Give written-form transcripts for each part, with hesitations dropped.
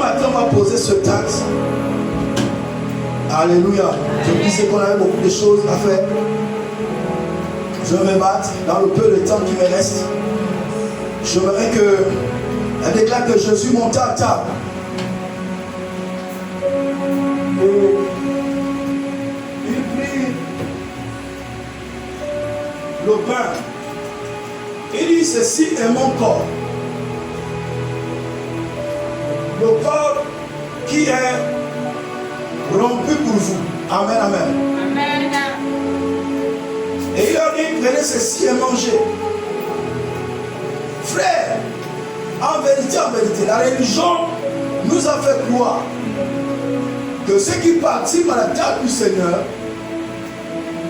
matin, on va poser ce texte. Alléluia. Je disais qu'on avait beaucoup de choses à faire. Je vais me battre dans le peu de temps qui me reste. J'aimerais qu'elle déclare que Jésus monte à table. Et il prit le pain. Il dit, ceci est mon corps. Le corps qui est rompu pour vous. Amen, amen. Amen. Et il leur dit, prenez ceci et mangez. Frère, en vérité, la religion nous a fait croire que ceux qui participent à la table du Seigneur,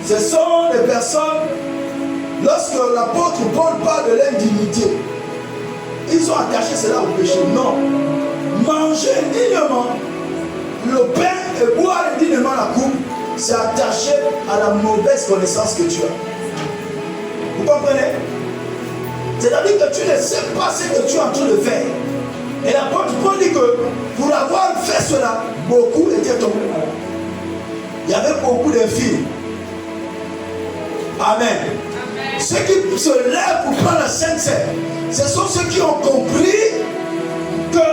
ce sont des personnes, lorsque l'apôtre Paul parle de l'indignité, ils ont attaché cela au péché. Non. Manger dignement le pain et boire dignement la coupe, c'est attaché à la mauvaise connaissance que tu as. Vous comprenez? C'est-à-dire que tu ne sais pas ce que tu es en train de faire. Et l'apôtre Paul dit que pour avoir fait cela, beaucoup étaient tombés malades. Il y avait beaucoup d'infirmes. Amen. Amen. Ceux qui se lèvent pour prendre la Sainte Seine, ce sont ceux qui ont compris que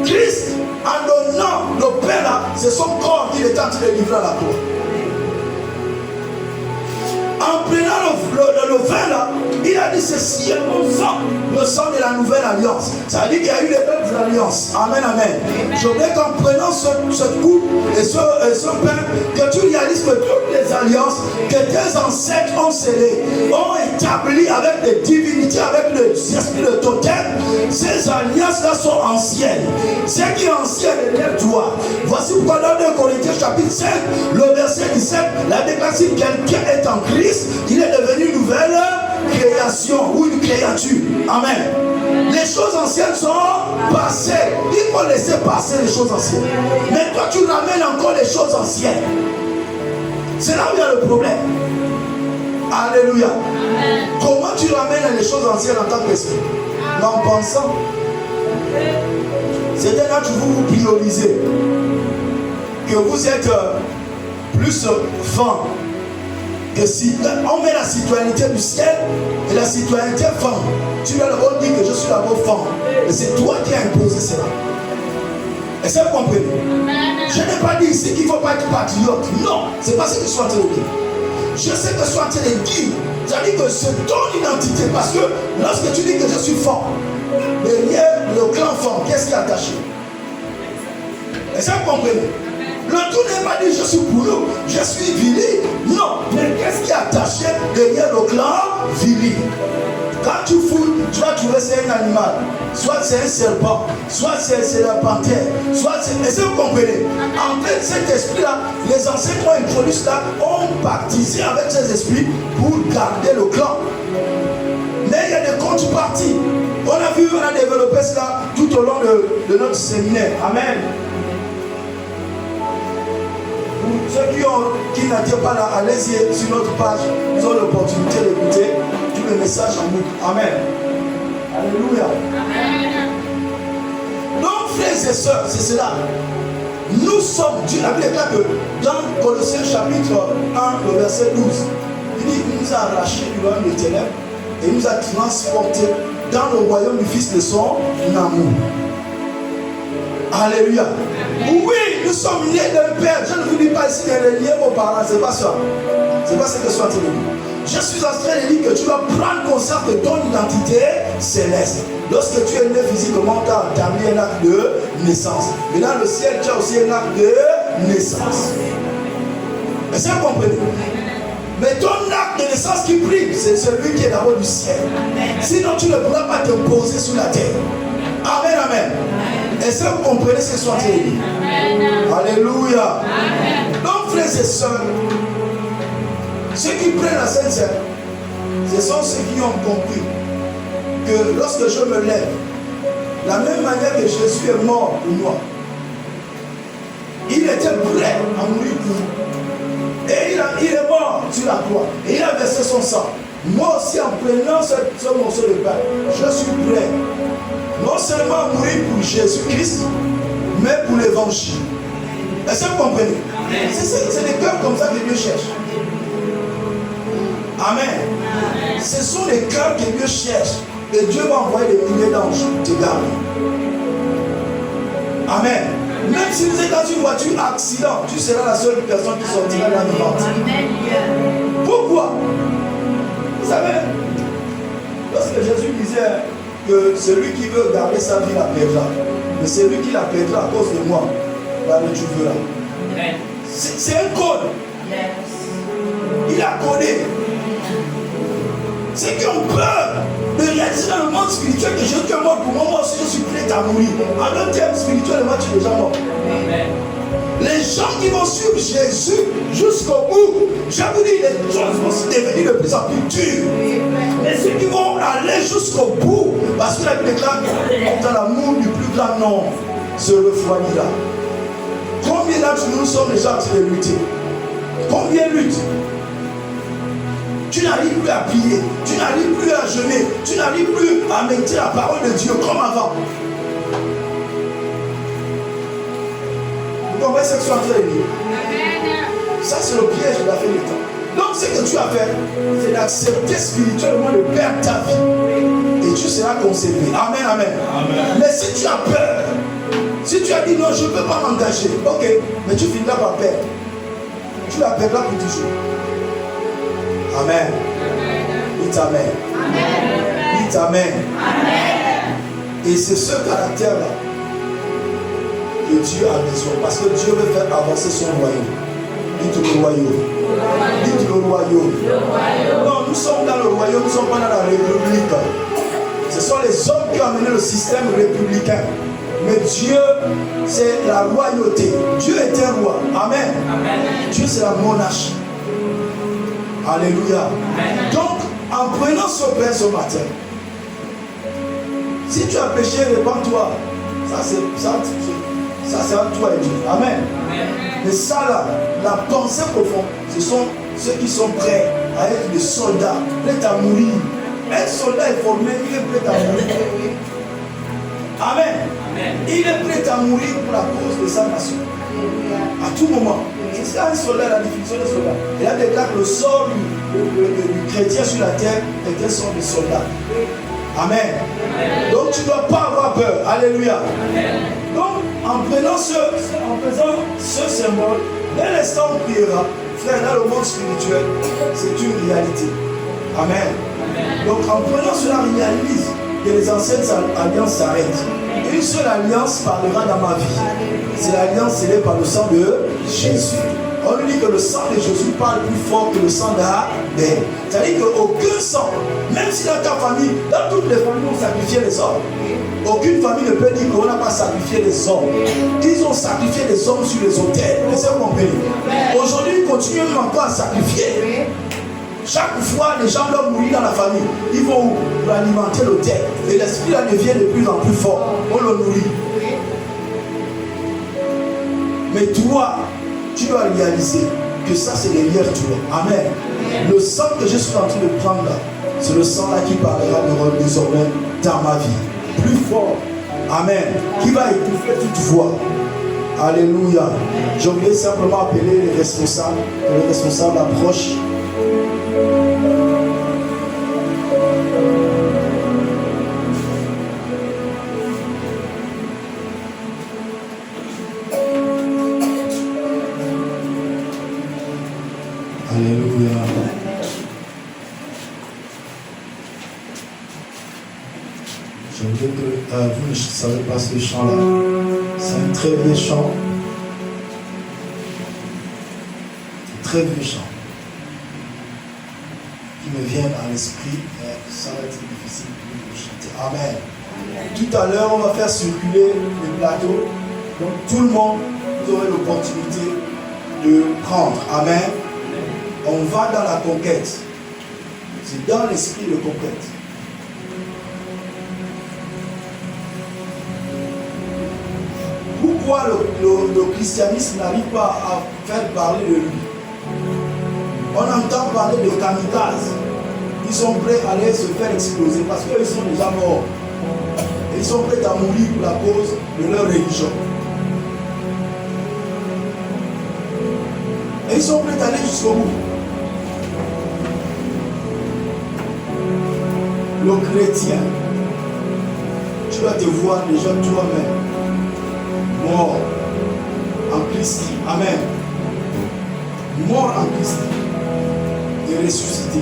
Christ, en donnant le pain là, c'est son corps qu'il est en train de livrer à la croix. En prenant le vin là, il a dit ceci est mon sang, le sang de la nouvelle alliance. Ça veut dire qu'il y a eu les mêmes alliances. Amen, amen. Je voudrais qu'en prenant cette coupe et ce pain, que tu réalises que toutes les alliances que tes ancêtres ont scellées, ont établi avec des divinités, avec le esprit de totem, ces alliances-là sont anciennes. Ce qui est ancien est toi. Voici pourquoi dans 2 Corinthiens chapitre 5, le verset 17, la déclaration si quelqu'un est en Christ, il est devenu une nouvelle création ou une créature. Amen. Les choses anciennes sont passées. Il faut laisser passer les choses anciennes. Mais toi, tu ramènes encore les choses anciennes. C'est là où il y a le problème. Alléluia. Amen. Comment tu ramènes les choses anciennes en tant qu'esprit? En pensant. C'est là que vous priorisez. Que vous êtes plus vent. Que si on met la citoyenneté du ciel et la citoyenneté femme, tu vas leur dire que je suis d'abord femme. Et c'est toi qui as imposé cela. Est-ce que vous comprenez? Je n'ai pas dit ici qu'il ne faut pas être patriote. Non, c'est pas ce que je suis en train de dire. Je sais que je suis en train de dire. C'est-à-dire que c'est ton identité. Parce que lorsque tu dis que je suis femme, derrière le clan femme, qu'est-ce qui est attaché? Est-ce que vous comprenez? Le tout n'est pas dit je suis boulot, je suis viril. Non, mais qu'est-ce qui est attaché derrière le clan viril? Quand tu fouilles, tu vas trouver c'est un animal. Soit c'est un serpent, soit c'est la panthère, soit c'est... Est-ce que vous comprenez? En fait, cet esprit-là, les ancêtres ont introduit cela, ont baptisé avec ces esprits pour garder le clan. Mais il y a des contreparties. On a vu, on a développé cela tout au long de notre séminaire. Amen. Ceux qui n'attirent pas là, allez-y sur notre page, ils ont l'opportunité d'écouter tous les messages en boucle. Amen. Alléluia. Amen. Donc, frères et sœurs, c'est cela. Nous sommes Dieu. La Bible déclare que dans Colossiens chapitre 1, le verset 12, il dit qu'il nous a arrachés du royaume des ténèbres et nous a transportés dans le royaume du Fils de son amour. Alléluia. Oui, nous sommes nés d'un père. Je ne vous dis pas ici de lier vos parents. C'est pas ça. C'est pas ce que je suis en train de dire. Je suis en train de dire que tu vas prendre conscience de ton identité céleste. Lorsque tu es né physiquement, tu as établi un acte de naissance. Mais dans le ciel, tu as aussi un acte de naissance. Est-ce que vous comprenez? Mais ton acte de naissance qui prime, c'est celui qui est d'abord du ciel. Sinon, tu ne pourras pas te poser sur la terre. Amen, amen. Est-ce que vous comprenez ce soir? Alléluia. Amen. Donc, frères et sœurs, ceux qui prennent la Sainte Seine, ce sont ceux qui ont compris que lorsque je me lève, la même manière que Jésus est mort pour moi, il était prêt à mourir pour nous. Et il est mort sur la croix. Et il a versé son sang. Moi aussi, en prenant ce morceau de pain, je suis prêt non seulement à mourir pour Jésus-Christ, mais pour l'évangile. Est-ce que vous comprenez? C'est des cœurs comme ça que Dieu cherche. Amen. Ce sont les cœurs que Dieu cherche. Et Dieu va envoyer des milliers d'anges te garder. Amen. Même si vous êtes dans une voiture accident, tu seras la seule personne qui sortira de la vivante. Pourquoi? Vous savez, lorsque Jésus disait que celui qui veut garder sa vie la perdra, mais celui qui la perdra à cause de moi, va le trouver. C'est un code. Il a codé. Ceux qui ont peur de réaliser dans le monde spirituel que Jésus est mort pour moi, moi aussi je suis prêt à mourir. En d'autres termes, spirituellement, tu es déjà mort. Les gens qui vont suivre Jésus jusqu'au bout, je vous dis, les choses vont devenir de plus en plus dures. Mais ceux qui vont aller jusqu'au bout, parce que la Bible déclare que dans l'amour du plus grand nombre se refroidira. Combien d'entre nous sommes déjà en train de lutter? Combien luttent? Tu n'arrives plus à prier, tu n'arrives plus à jeûner, tu n'arrives plus à méditer la parole de Dieu comme avant. Vous comprenez ce que je suis en train de dire? Ça, c'est le piège de la fin du temps. Donc, ce que tu as fait, c'est d'accepter spirituellement de perdre ta vie. Et tu seras conservé. Amen, amen. Mais si tu as peur, si tu as dit non, je ne peux pas m'engager, ok, mais tu finiras par perdre. Tu la perdras pour toujours. Amen. Dites amen. Dites amen. Et c'est ce caractère-là que Dieu a besoin. Parce que Dieu veut faire avancer son royaume. Dites le royaume. Dites le royaume. Non, nous sommes dans le royaume, nous ne sommes pas dans la république. Ce sont les hommes qui ont amené le système républicain. Mais Dieu, c'est la royauté. Dieu est un roi. Amen. Dieu, c'est la monarchie. Alléluia. Donc, en prenant ce pain ce matin, si tu as péché, répands-toi. Ça, c'est entre toi et Dieu. Amen. Mais ça, là, la pensée profonde, ce sont ceux qui sont prêts à être des soldats, prêts à mourir. Un soldat est formé, il est prêt à mourir. Amen. Il est prêt à mourir pour la cause de sa nation. À tout moment. C'est ça un soldat, la définition des soldats. Et là, déclare que le sort du chrétien sur la terre est un sort de soldat. Amen. Donc tu ne dois pas avoir peur. Alléluia. Donc, en faisant ce symbole, dès l'instant où on priera, frère, dans le monde spirituel, c'est une réalité. Amen. Donc, en prenant cela, réalise que les anciennes alliances s'arrêtent. Une seule alliance parlera dans ma vie. C'est l'alliance scellée par le sang de Jésus. On nous dit que le sang de Jésus parle plus fort que le sang d'Abel. C'est-à-dire qu'aucun sang, même si dans ta famille, dans toutes les familles, on sacrifiait les hommes. Aucune famille ne peut dire qu'on n'a pas sacrifié les hommes. Ils ont sacrifié les hommes sur les autels. Laissez-vous comprendre. Aujourd'hui, ils continuent encore à sacrifier. Chaque fois, les gens doivent mourir dans la famille. Ils vont pour alimenter l'autel. Et l'esprit là devient de plus en plus fort. On le nourrit. Mais toi, tu dois réaliser que ça c'est derrière toi. Amen. Le sang que je suis en train de prendre là, c'est le sang là qui parlera désormais dans ma vie. Plus fort. Amen. Qui va étouffer toute voix. Alléluia. Je voulais simplement appeler les responsables. Que les responsables approchent. Alléluia. Je veux que vous ne savez pas ce chant-là. C'est un très vieux chant. Très vieux chant. Qui me vient à l'esprit, mais ça va être difficile pour vous de chanter. Amen. Tout à l'heure, on va faire circuler le plateau. Donc tout le monde, vous aurez l'opportunité de prendre. Amen. On va dans la conquête. C'est dans l'esprit de conquête. Pourquoi le christianisme n'arrive pas à faire parler de lui? On entend parler de kamikazes. Ils sont prêts à aller se faire exploser parce qu'ils sont déjà morts. Et ils sont prêts à mourir pour la cause de leur religion. Et ils sont prêts d'aller jusqu'au bout. Le chrétien, tu dois te voir déjà toi-même mort en Christ. Amen. Mort en Christ et ressuscité.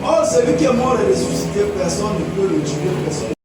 Or, celui qui est mort et ressuscité, personne ne peut le tuer, personne